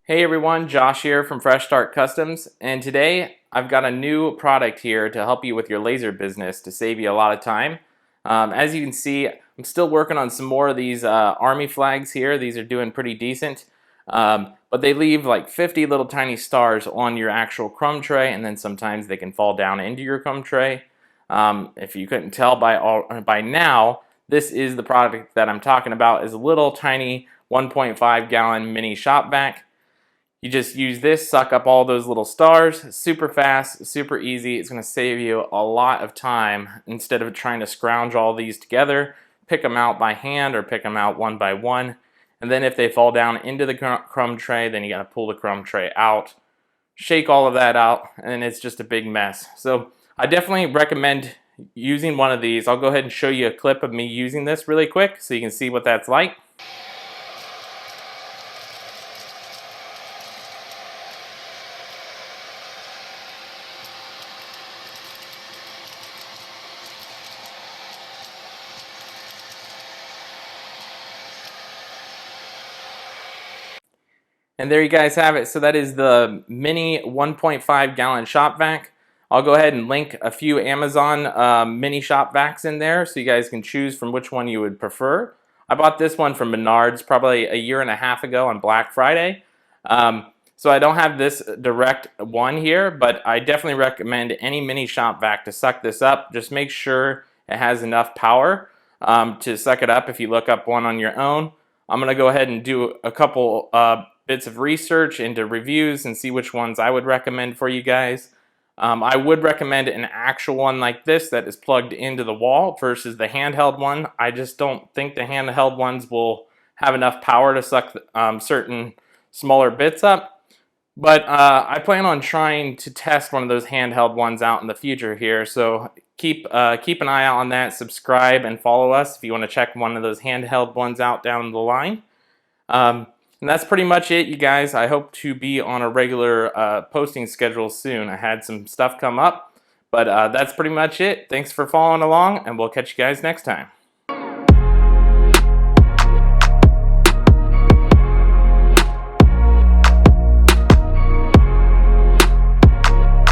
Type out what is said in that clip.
Hey everyone, Josh here from Fresh Start Customs, and today I've got a new product here to help you with your laser business to save you a lot of time. As you can see, I'm still working on some more of these army flags here. These are doing pretty decent, but they leave like 50 little tiny stars on your actual crumb tray, and then sometimes they can fall down into your crumb tray. If you couldn't tell by now, this is the product that I'm talking about. Is a little tiny 1.5 gallon mini shop vac. You just use this, suck up all those little stars, super fast, super easy. It's going to save you a lot of time instead of trying to scrounge all these together, pick them out by hand or pick them out one by one. And then if they fall down into the crumb tray, then you got to pull the crumb tray out, shake all of that out, and it's just a big mess. So I definitely recommend using one of these. I'll go ahead and show you a clip of me using this really quick so you can see what that's like. And there you guys have it. So that is the mini 1.5 gallon shop vac. I'll go ahead and link a few Amazon mini shop vacs in there so you guys can choose from which one you would prefer. I bought this one from Menards probably a year and a half ago on Black Friday. So I don't have this direct one here, but I definitely recommend any mini shop vac to suck this up. Just make sure it has enough power to suck it up if you look up one on your own. I'm going to go ahead and do a couple bits of research into reviews and see which ones I would recommend for you guys. I would recommend an actual one like this that is plugged into the wall versus the handheld one. I just don't think the handheld ones will have enough power to suck certain smaller bits up. But I plan on trying to test one of those handheld ones out in the future here. So keep an eye out on that. Subscribe and follow us if you want to check one of those handheld ones out down the line. And that's pretty much it, you guys. I hope to be on a regular posting schedule soon. I had some stuff come up, but that's pretty much it. Thanks for following along, and we'll catch you guys next time.